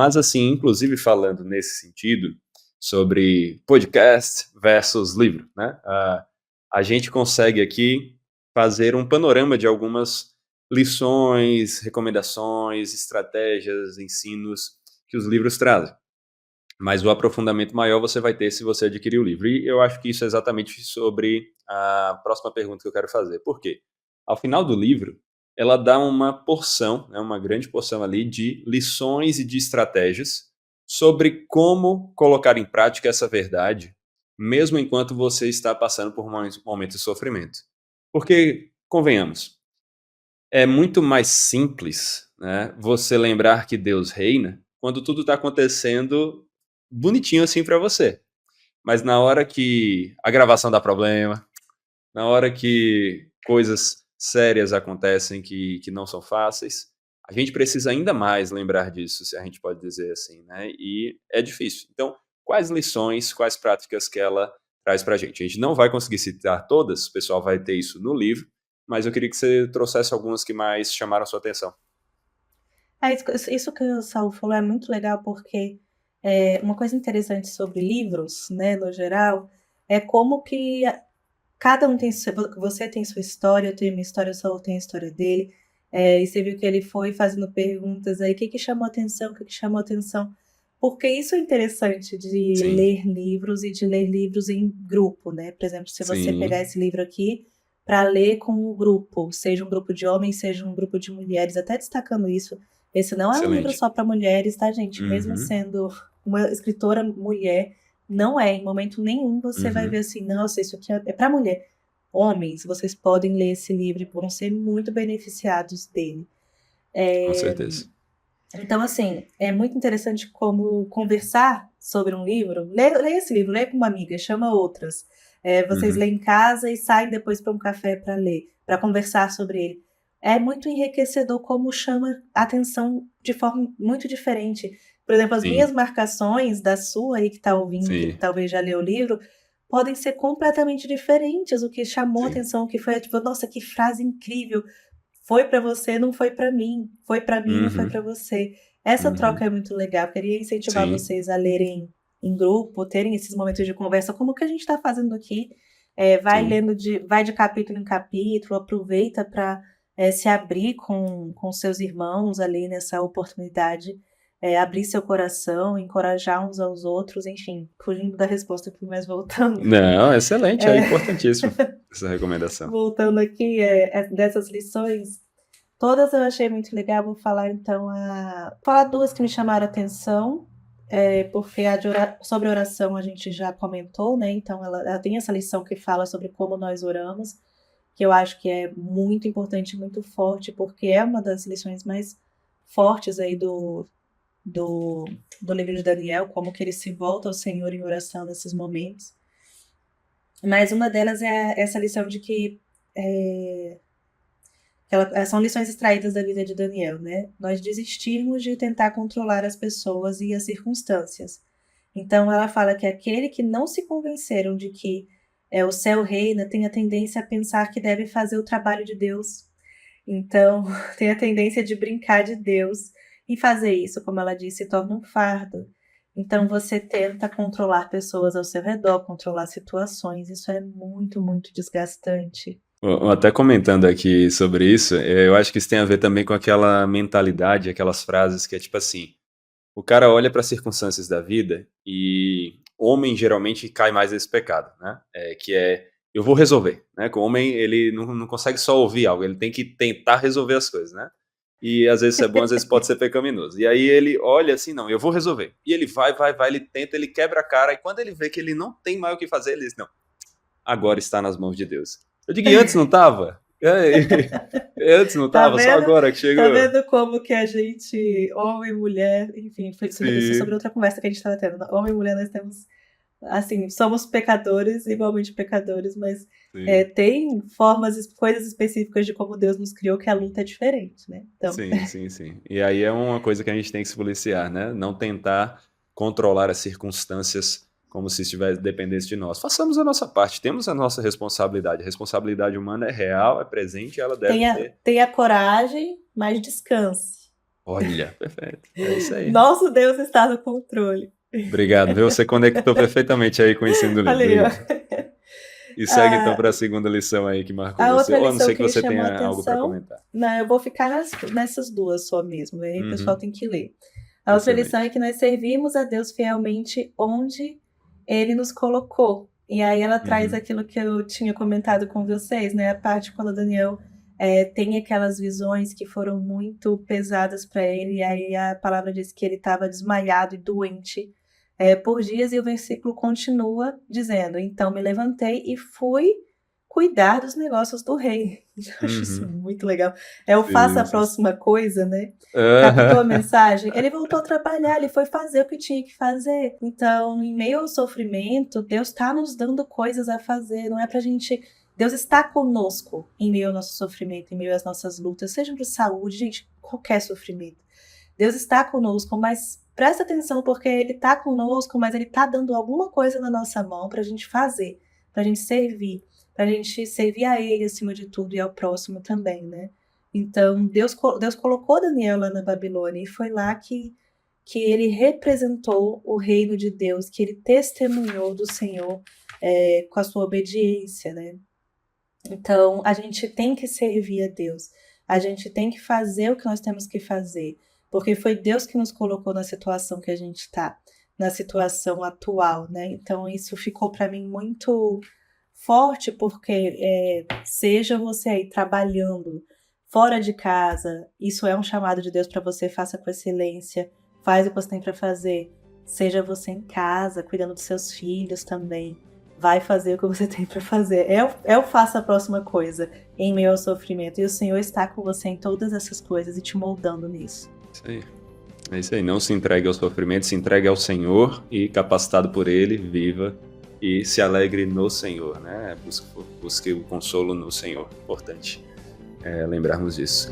Mas, assim, inclusive falando nesse sentido, sobre podcast versus livro, né? A gente consegue aqui fazer um panorama de algumas lições, recomendações, estratégias, ensinos que os livros trazem. Mas o aprofundamento maior você vai ter se você adquirir o livro. E eu acho que isso é exatamente sobre a próxima pergunta que eu quero fazer. Por quê? Ao final do livro, ela dá uma porção, né, uma grande porção ali de lições e de estratégias sobre como colocar em prática essa verdade, mesmo enquanto você está passando por um momento de sofrimento. Porque, convenhamos, é muito mais simples, né, você lembrar que Deus reina quando tudo está acontecendo bonitinho assim para você. Mas na hora que a gravação dá problema, na hora que coisas sérias acontecem que não são fáceis, a gente precisa ainda mais lembrar disso, se a gente pode dizer assim, né? E é difícil. Então, quais lições, quais práticas que ela traz para a gente? A gente não vai conseguir citar todas, o pessoal vai ter isso no livro, mas eu queria que você trouxesse algumas que mais chamaram a sua atenção. Isso que o Saulo falou é muito legal porque uma coisa interessante sobre livros, né, no geral, é como que cada um tem você tem sua história, eu tenho minha história, o Saulo tem a história dele. E você viu que ele foi fazendo perguntas aí, o que que chamou atenção, o que que chamou atenção. Porque isso é interessante de Sim, ler livros e de ler livros em grupo, né? Por exemplo, se você pegar sim, esse livro aqui para ler com um grupo, seja um grupo de homens, seja um grupo de mulheres, até destacando isso, esse não é um livro excelente. só para mulheres, tá, gente? Mesmo Uhum, sendo uma escritora mulher, não é, em momento nenhum você vai ver uhum, assim, nossa, isso aqui é para mulher. Homens, vocês podem ler esse livro e vão ser muito beneficiados dele. com certeza. Então, assim, é muito interessante como conversar sobre um livro. Lê esse livro, lê com uma amiga, chama outras. Vocês Uhum, lêem em casa e saem depois para um café para ler, para conversar sobre ele. É muito enriquecedor como chama a atenção de forma muito diferente. Por exemplo, as minhas sim, marcações da sua aí que está ouvindo, que sim, talvez já leu o livro, podem ser completamente diferentes. O que chamou a sim. atenção, o que foi tipo, nossa, que frase incrível! Foi para você, não foi para mim. Foi para mim, não foi para Uhum, você. Essa troca uhum, é muito legal. Eu queria incentivar sim, vocês a lerem em grupo, terem esses momentos de conversa, como que a gente está fazendo aqui. Vai sim. lendo vai de capítulo em capítulo, aproveita para se abrir com seus irmãos ali nessa oportunidade, abrir seu coração, encorajar uns aos outros, enfim, fugindo da resposta aqui, mas voltando. Não, excelente, é É, importantíssimo essa recomendação. voltando aqui, dessas lições, todas eu achei muito legal. Vou falar então falar duas que me chamaram a atenção, porque sobre oração a gente já comentou, né? Então ela tem essa lição que fala sobre como nós oramos, que eu acho que é muito importante, muito forte, porque é uma das lições mais fortes aí do, do livro de Daniel, como que ele se volta ao Senhor em oração nesses momentos. Mas uma delas é essa lição de que é, são lições extraídas da vida de Daniel, né? Nós desistimos de tentar controlar as pessoas e as circunstâncias. Então, ela fala que aquele que não se convenceram de que o céu reina tem a tendência a pensar que deve fazer o trabalho de Deus. Então, tem a tendência de brincar de Deus e fazer isso, como ela disse, se torna um fardo. Então, você tenta controlar pessoas ao seu redor, controlar situações. Isso é muito, muito desgastante. Até comentando aqui sobre isso, eu acho que isso tem a ver também com aquela mentalidade, aquelas frases que é tipo assim, o cara olha para as circunstâncias da vida e homem geralmente cai mais nesse pecado, né? Que é eu vou resolver, né? Que o homem ele não consegue só ouvir algo, ele tem que tentar resolver as coisas, né? E às vezes isso é bom, às vezes pode ser pecaminoso. E aí ele olha assim, não, eu vou resolver. E ele vai, ele tenta, ele quebra a cara, e quando ele vê que ele não tem mais o que fazer, ele diz, não, agora está nas mãos de Deus. Eu digo, e antes não estava? Antes não Tá estava, só vendo? agora que Tá chegou. vendo como que a gente, homem e mulher, enfim, isso é sobre Sim, outra conversa que a gente estava tendo. Homem e mulher, nós temos, assim, somos pecadores, igualmente pecadores, mas sim. tem coisas específicas de como Deus nos criou que a luta é diferente, né? Então, Sim, sim, sim. E aí é uma coisa que a gente tem que se policiar, né? Não tentar controlar as circunstâncias como se estivesse dependesse de nós. Façamos a nossa parte, temos a nossa responsabilidade. A responsabilidade humana é real, é presente e ela deve ser. tenha coragem, mas descanse. Olha, perfeito. É isso aí. Nosso Deus está no controle. Obrigado, viu? Você conectou perfeitamente aí com o ensino do livro. Olha aí, ó. E segue então para a segunda lição aí que marcou A você. outra Ou a não lição ser que que me você chamou a tenha algo para atenção, comentar. não, eu vou ficar nessas duas só mesmo, aí o pessoal tem que ler. A outra lição é Excelente. que nós servimos a Deus fielmente onde Ele nos colocou. E aí ela traz aquilo que eu tinha comentado com vocês, né? A parte quando o Daniel tem aquelas visões que foram muito pesadas para ele, e aí a palavra diz que ele estava desmaiado e doente por dias, e o versículo continua dizendo: então me levantei e fui cuidar dos negócios do rei. Eu acho isso Uhum. muito legal. É o faça a Sim, sim, sim. próxima coisa, né? Captou a Aham. mensagem? Ele voltou a trabalhar, ele foi fazer o que tinha que fazer. Então, em meio ao sofrimento, Deus está nos dando coisas a fazer. Não é pra gente. Deus está conosco em meio ao nosso sofrimento, em meio às nossas lutas, seja de saúde, gente, qualquer sofrimento. Deus está conosco, mas presta atenção porque Ele está conosco, mas Ele está dando alguma coisa na nossa mão pra gente fazer, pra gente servir a Ele acima de tudo e ao próximo também, né? Então, Deus colocou Daniel lá na Babilônia e foi lá que ele representou o reino de Deus, que ele testemunhou do Senhor com a sua obediência, né? Então, a gente tem que servir a Deus, a gente tem que fazer o que nós temos que fazer, porque foi Deus que nos colocou na situação que a gente está, na situação atual, né? Então, isso ficou para mim muito forte, porque seja você aí trabalhando fora de casa, isso é um chamado de Deus para você, faça com excelência, faz o que você tem para fazer. Seja você em casa, cuidando dos seus filhos também, vai fazer o que você tem para fazer. Eu faço a próxima coisa em meio ao sofrimento, e o Senhor está com você em todas essas coisas e te moldando nisso. Isso aí. É isso aí. Não se entregue ao sofrimento, se entregue ao Senhor e, capacitado por Ele, viva e se alegre no Senhor, né? Busque o consolo no Senhor. Importante lembrarmos disso.